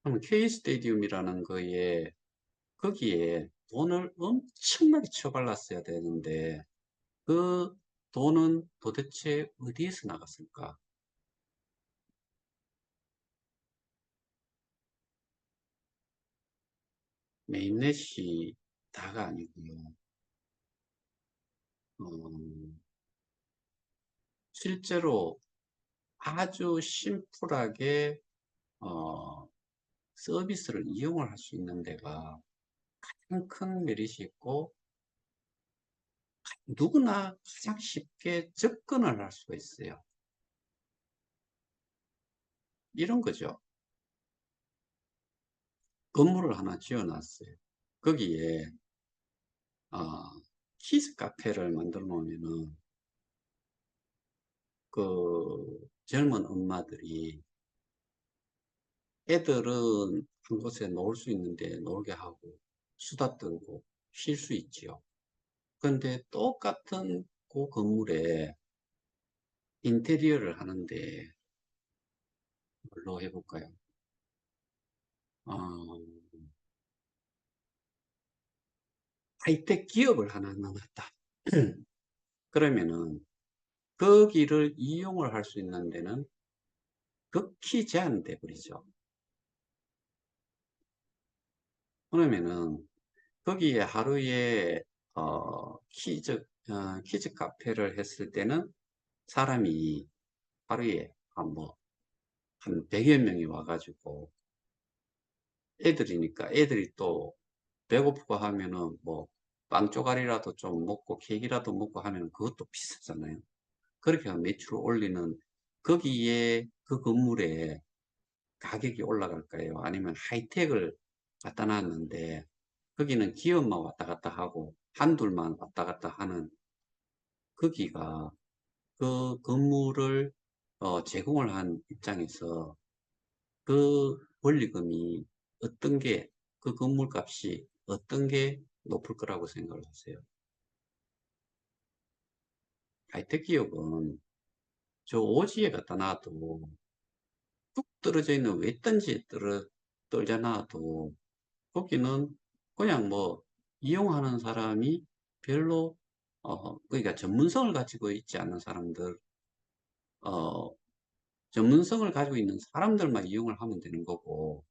그럼 K 스테디움이라는 거에 거기에 돈을 엄청나게 쳐발랐어야 되는데 그 돈은 도대체 어디에서 나갔을까? 메인넷이 다가 아니고요. 어, 실제로 아주 심플하게 어, 서비스를 이용을 할 수 있는 데가 가장 큰 메리트 있고 누구나 가장 쉽게 접근을 할 수가 있어요. 이런 거죠. 건물을 하나 지어놨어요. 거기에 어, 키즈 카페를 만들어 놓으면은 그 젊은 엄마들이 애들은 한 곳에 놀 수 있는데 놀게 하고 수다 떨고 쉴 수 있지요. 그런데 똑같은 그 건물에 인테리어를 하는데 뭘로 해볼까요? 어, 하이텍 기업을 하나 넣었다. 그러면은 거기를 이용을 할 수 있는 데는 극히 제한돼 버리죠. 그러면은 거기에 하루에 퀴즈 카페를 했을 때는 사람이 하루에 한 100여 명이 와가지고 애들이니까 애들이 또 배고프고 하면은 뭐 빵 쪼가리라도 좀 먹고 케이크라도 먹고 하면 그것도 비싸잖아요. 그렇게 하면 매출을 올리는 거기에 그 건물에 가격이 올라갈까요? 아니면 하이텍을 갖다 놨는데 거기는 기업만 왔다 갔다 하고 한둘만 왔다 갔다 하는 거기가 그 건물을 제공을 한 입장에서 그 권리금이 어떤 게, 그 건물 값이 어떤 게 높을 거라고 생각을 하세요? 하이텍 기업은 저 오지에 갖다 놔도 뚝 떨어져 있는 외딴지에 떨져 놔도 거기는 그냥 뭐 이용하는 사람이 별로 그러니까 전문성을 가지고 있지 않은 사람들, 어, 전문성을 가지고 있는 사람들만 이용을 하면 되는 거고,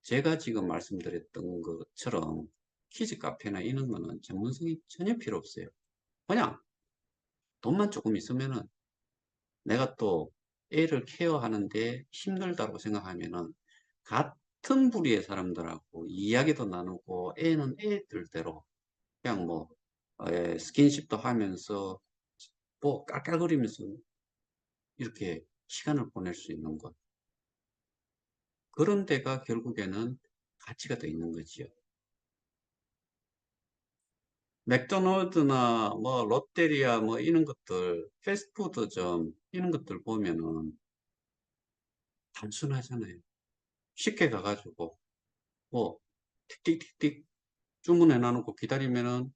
제가 지금 말씀드렸던 것처럼 키즈 카페나 이런 거는 전문성이 전혀 필요 없어요. 그냥 돈만 조금 있으면은 내가 또 애를 케어하는데 힘들다고 생각하면은 같은 부류의 사람들하고 이야기도 나누고 애는 애들대로 그냥 뭐 스킨십도 하면서 뭐 깔깔거리면서 이렇게 시간을 보낼 수 있는 것. 그런 데가 결국에는 가치가 더 있는 거지요. 맥도날드나 뭐 롯데리아 뭐 이런 것들, 패스트푸드점 이런 것들 보면은 단순하잖아요. 쉽게 가가지고 뭐 틱틱틱틱 주문해 놔놓고 기다리면은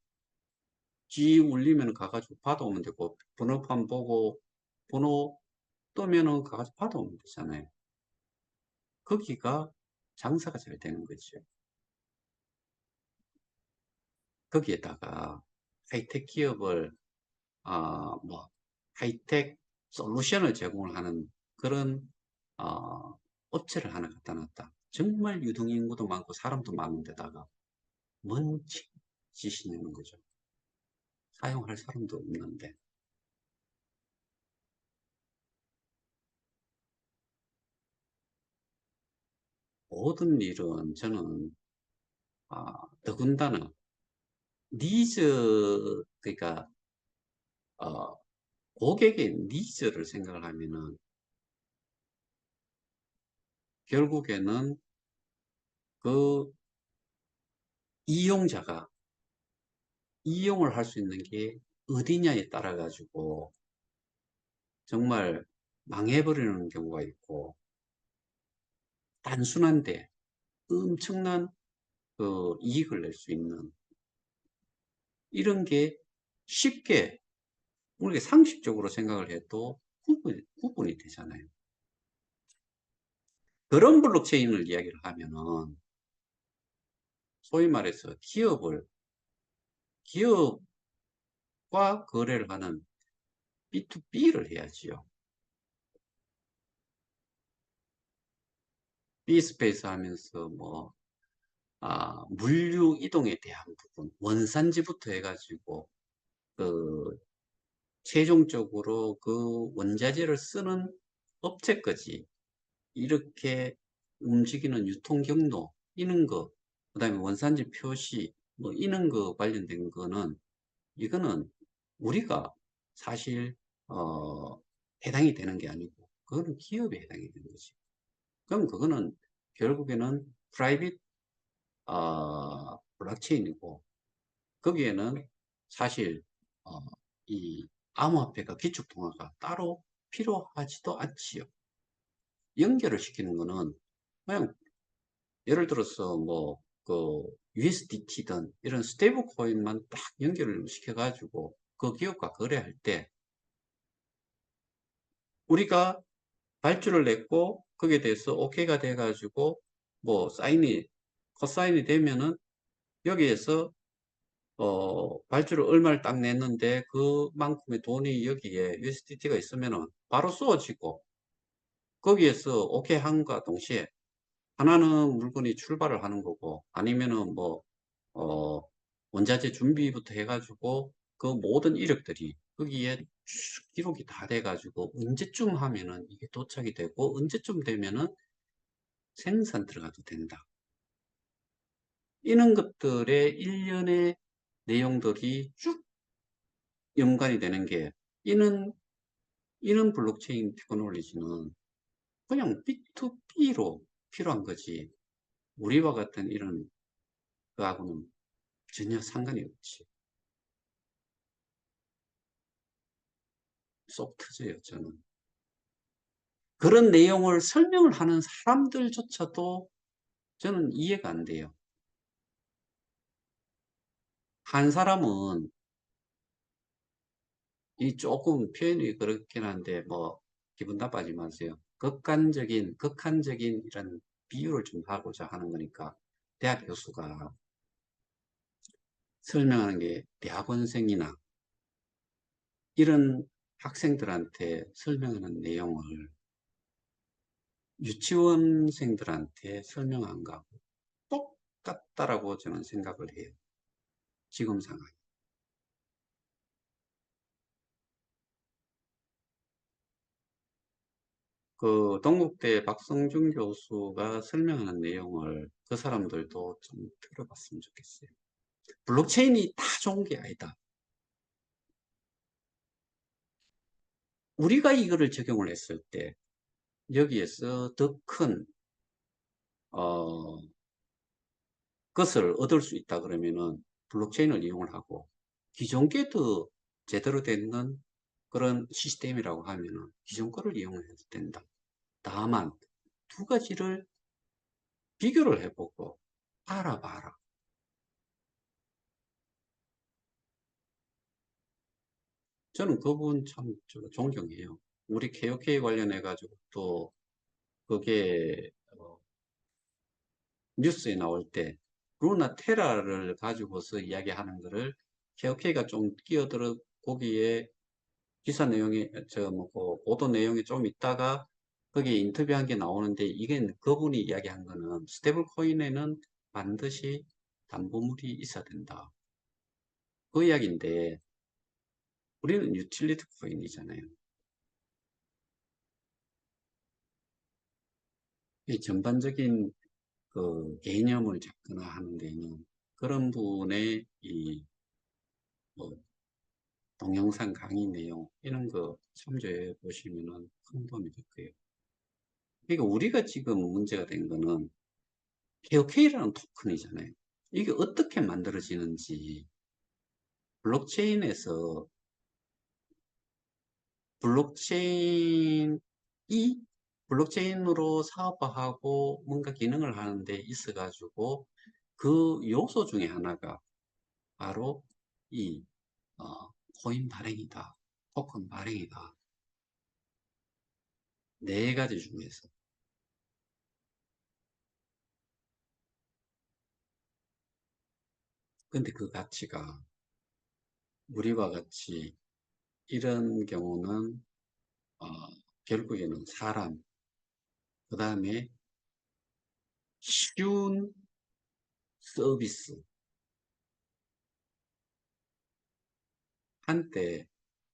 지 울리면 가가지고 받아오면 되고 번호판 보고 번호 뜨면은 가가지고 받아오면 되잖아요. 거기가 장사가 잘 되는 거죠. 거기에다가 하이텍 기업을 뭐 하이텍 솔루션을 제공을 하는 그런 업체를 하나 갖다 놨다. 정말 유동인구도 많고 사람도 많은 데다가 뭔 짓이냐는 거죠. 사용할 사람도 없는데. 모든 일은 저는 더군다나 니즈, 그러니까 어, 고객의 니즈를 생각을 하면은 결국에는 그 이용자가 이용을 할 수 있는 게 어디냐에 따라 가지고 정말 망해버리는 경우가 있고, 단순한데 엄청난 그 이익을 낼 수 있는 이런 게 쉽게 우리가 상식적으로 생각을 해도 구분이 되잖아요. 그런 블록체인을 이야기를 하면은 소위 말해서 기업과 거래를 하는 B2B를 해야지요. B스페이스 하면서 뭐 물류 이동에 대한 부분, 원산지부터 해가지고 그 최종적으로 그 원자재를 쓰는 업체까지 이렇게 움직이는 유통 경로 이런 거, 그다음에 원산지 표시 뭐 이런 거 관련된 거는 이거는 우리가 사실 해당이 되는 게 아니고 그거는 기업에 해당이 되는 거지. 그럼 그거는 결국에는 프라이빗 블록체인이고 거기에는 사실 어, 이 암호화폐가 기축통화가 따로 필요하지도 않지요. 연결을 시키는 거는 그냥 예를 들어서 뭐 그 USDT든 이런 스테이블 코인만 딱 연결을 시켜가지고 그 기업과 거래할 때 우리가 발주를 냈고 거기에 대해서 오케이가 돼가지고 뭐 사인이 코사인이 되면은 여기에서 발주를 얼마를 딱 냈는데 그만큼의 돈이 여기에 USDT가 있으면은 바로 쏘아지고 거기에서 오케이 한과 동시에 하나는 물건이 출발을 하는 거고 아니면은 뭐 어, 원자재 준비부터 해가지고 그 모든 이력들이 거기에 쭉 기록이 다 돼가지고 언제쯤 하면은 이게 도착이 되고 언제쯤 되면은 생산 들어가도 된다. 이런 것들의 일련의 내용들이 쭉 연관이 되는 게 이런 블록체인 테크놀로지는 그냥 B2B로 필요한 거지. 우리와 같은 이런 거하고는 전혀 상관이 없지. 쏙 터져요, 저는. 그런 내용을 설명을 하는 사람들조차도 저는 이해가 안 돼요. 한 사람은 이 조금 표현이 그렇긴 한데 뭐 기분 나빠하지 마세요. 극한적인 이런 비유를 좀 하고자 하는 거니까 대학 교수가 설명하는 게 대학원생이나 이런 학생들한테 설명하는 내용을 유치원생들한테 설명한 거하고 똑같다라고 저는 생각을 해요. 지금 상황. 그 동국대 박성준 교수가 설명하는 내용을 그 사람들도 좀 들어봤으면 좋겠어요. 블록체인이 다 좋은 게 아니다. 우리가 이거를 적용을 했을 때 여기에서 더 큰 것을 얻을 수 있다 그러면은 블록체인을 이용을 하고 기존 게 더 제대로 되는 그런 시스템이라고 하면은 기존 거를 이용을 해도 된다. 다만 두 가지를 비교를 해보고 알아봐라. 저는 그분 참 존경해요. 우리 KOK 관련해 가지고 또 그게 뉴스에 나올 때 루나 테라를 가지고서 이야기하는 거를 KOK가 좀 끼어들어 거기에 기사 내용이 그 보도 내용이 좀 있다가 거기에 인터뷰한 게 나오는데 이게 그분이 이야기한 거는 스테이블 코인에는 반드시 담보물이 있어야 된다. 그 이야기인데 우리는 유틸리티 코인이잖아요. 이 전반적인 그 개념을 잡거나 하는 데는 그런 분의 이 뭐 동영상 강의 내용 이런 거 참조해 보시면은 큰 도움이 될 거예요. 그러니까 우리가 지금 문제가 된 거는 KOK라는 토큰이잖아요. 이게 어떻게 만들어지는지 블록체인에서 블록체인이 블록체인으로 사업화하고 뭔가 기능을 하는 데 있어 가지고 그 요소 중에 하나가 바로 이 코인 발행이다. 토큰 발행이다. 네 가지 중에서. 근데 그 가치가 우리와 같이 이런 경우는 어, 결국에는 사람, 그 다음에 쉬운 서비스. 한때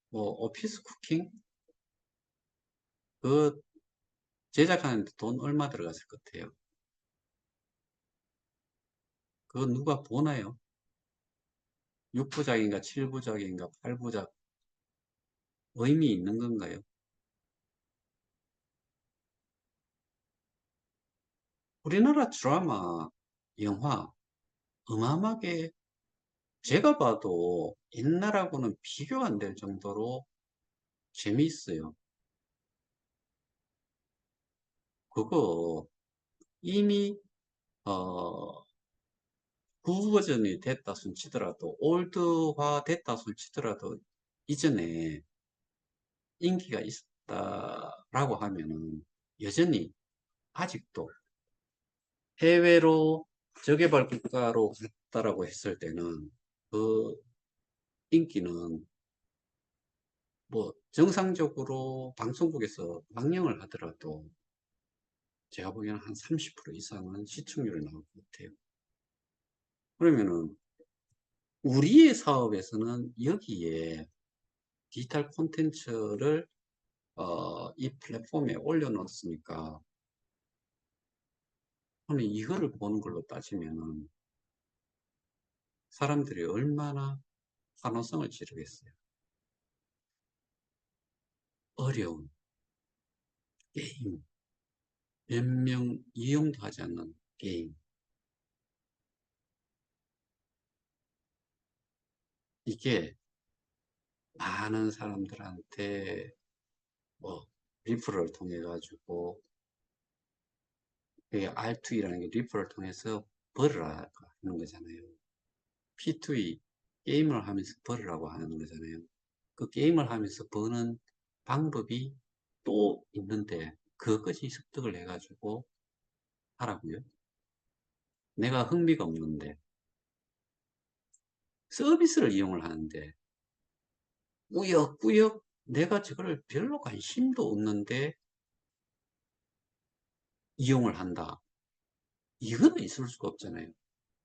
뭐 오피스 쿠킹 그 제작하는데 돈 얼마 들어갔을 것 같아요. 그거 누가 보나요? 6부작인가 7부작인가 8부작 의미 있는 건가요? 우리나라 드라마, 영화 어마어마하게 제가 봐도 옛날하고는 비교가 안 될 정도로 재미있어요. 그거 이미 어, 구버전이 됐다 손 치더라도 올드화 됐다 손 치더라도 이전에 인기가 있었다라고 하면은 여전히 아직도 해외로 저개발 국가로 갔다라고 했을 때는 그 인기는 뭐 정상적으로 방송국에서 방영을 하더라도 제가 보기에는 한 30% 이상은 시청률이 나올 것 같아요. 그러면은 우리의 사업에서는 여기에 디지털 콘텐츠를 이 플랫폼에 올려놓았으니까 저는 이거를 보는 걸로 따지면은 사람들이 얼마나 환호성을 지르겠어요. 어려운 게임, 몇 명 이용도 하지 않는 게임. 이게 많은 사람들한테 뭐 리플을 통해 가지고 R2E라는 게 리플을 통해서 벌으라고 하는 거잖아요. P2E 게임을 하면서 벌으라고 하는 거잖아요. 그 게임을 하면서 버는 방법이 또 있는데 그것까지 습득을 해가지고 하라고요. 내가 흥미가 없는데 서비스를 이용을 하는데 꾸역꾸역 내가 저거를 별로 관심도 없는데 이용을 한다. 이거는 있을 수가 없잖아요.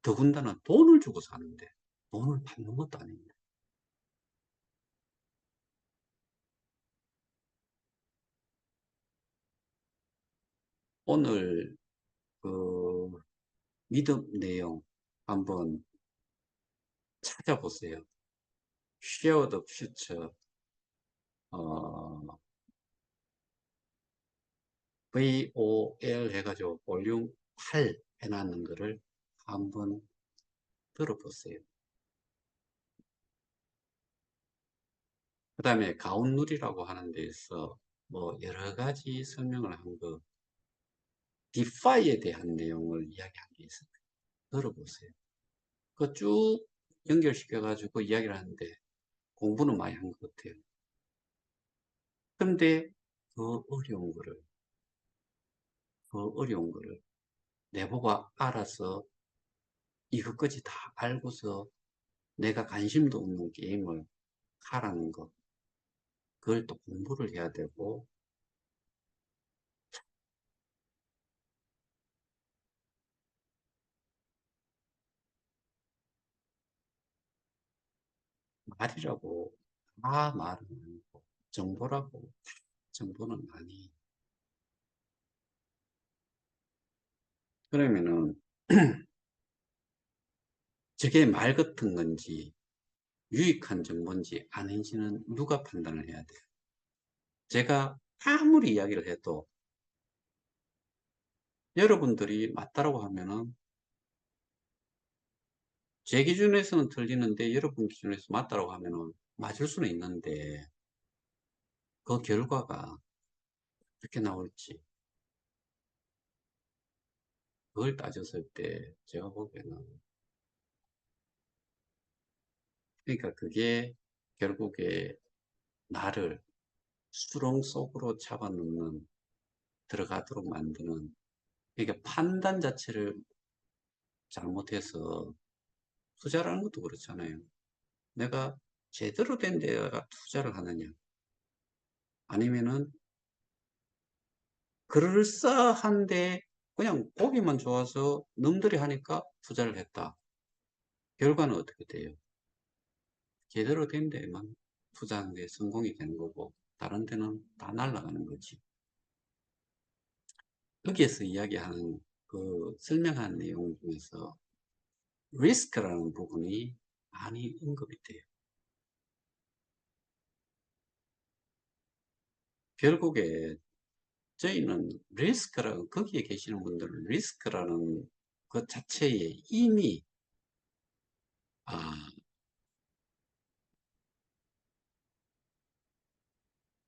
더군다나 돈을 주고 사는데 돈을 받는 것도 아닙니다. 오늘 그 미드 내용 한번 찾아보세요. Share the Future 어, VOL 해가지고 볼륨 8 해놨는 거를 한번 들어보세요. 그 다음에 가온누리라고 하는 데에서 뭐 여러 가지 설명을 한 거, 디파이에 대한 내용을 이야기한 게 있어요. 들어보세요. 그 쭉 연결시켜가지고 이야기를 하는데 공부는 많이 한 것 같아요. 근데 그 어려운 거를, 그 어려운 거를 내보고 알아서 이것까지 다 알고서 내가 관심도 없는 게임을 하라는 것. 그걸 또 공부를 해야 되고, 말이라고 다 말은 아니고, 정보라고 정보는 아니. 그러면은, 저게 말 같은 건지, 유익한 정보인지 아닌지는 누가 판단을 해야 돼요? 제가 아무리 이야기를 해도, 여러분들이 맞다라고 하면은, 제 기준에서는 틀리는데, 여러분 기준에서 맞다라고 하면은, 맞을 수는 있는데, 그 결과가 어떻게 나올지, 그걸 따졌을 때, 제가 보기에는, 그러니까 그게 결국에 나를 수렁 속으로 잡아넣는, 들어가도록 만드는, 그러니까 판단 자체를 잘못해서 투자라는 것도 그렇잖아요. 내가 제대로 된 데다가 투자를 하느냐, 아니면은 그럴싸한데 그냥 보기만 좋아서 놈들이 하니까 투자를 했다. 결과는 어떻게 돼요? 제대로 된 데만 투자하는 게 성공이 되는 거고, 다른 데는 다 날아가는 거지. 여기에서 이야기하는 그 설명한 내용 중에서 리스크라는 부분이 많이 언급이 돼요. 결국에 저희는 리스크라는, 거기에 계시는 분들은 리스크라는 그 자체에 이미 아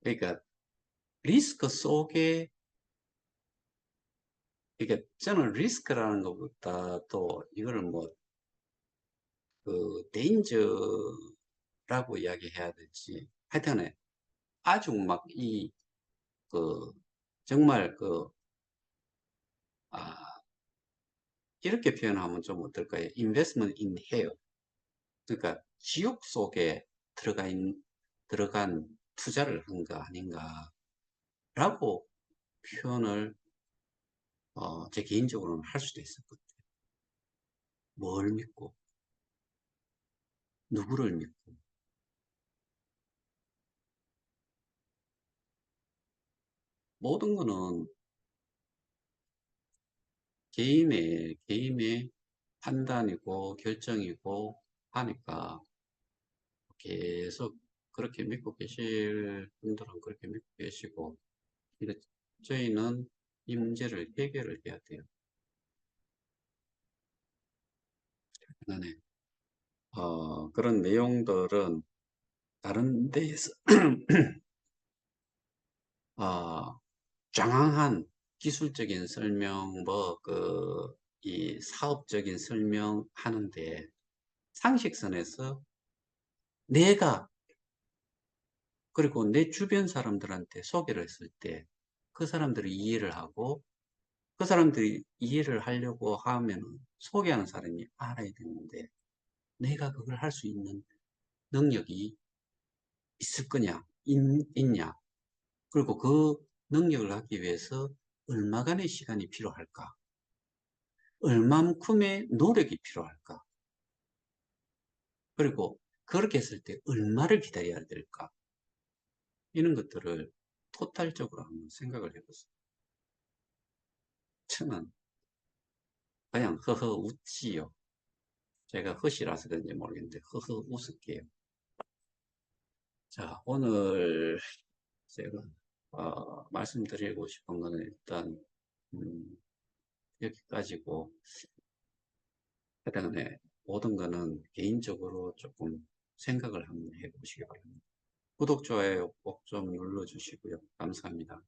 그러니까 리스크 속에, 그러니까 저는 리스크라는 것보다 또 이거를 뭐 그 데인저라고 이야기해야 될지 하여튼에 아주 막 이 그 정말 그 이렇게 표현하면 좀 어떨까요? investment in health. 그러니까 지옥 속에 들어간 투자를 한 거 아닌가라고 표현을 제 개인적으로는 할 수도 있을 것 같아요. 뭘 믿고, 누구를 믿고. 모든 거는 개인의 판단이고 결정이고 하니까 계속 그렇게 믿고 계실 분들은 그렇게 믿고 계시고, 근데 저희는 이 문제를 해결을 해야 돼요. 네. 그런 내용들은 다른 데에서 어, 장황한 기술적인 설명, 이 사업적인 설명하는데 상식선에서 내가 그리고 내 주변 사람들한테 소개를 했을 때 그 사람들이 이해를 하고 그 사람들이 이해를 하려고 하면 소개하는 사람이 알아야 되는데 내가 그걸 할 수 있는 능력이 있을 거냐, 있냐, 그리고 그 능력을 갖기 위해서 얼마간의 시간이 필요할까, 얼마만큼의 노력이 필요할까, 그리고 그렇게 했을 때 얼마를 기다려야 될까, 이런 것들을 토탈적으로 한번 생각을 해보세요. 저는 그냥 허허 웃지요. 제가 허시라서 그런지 모르겠는데 허허 웃을게요. 자, 오늘 제가 말씀드리고 싶은 거는 일단 음, 여기까지고, 그다음에 모든 거는 개인적으로 조금 생각을 한번 해보시기 바랍니다. 구독, 좋아요 꼭 좀 눌러주시고요. 감사합니다.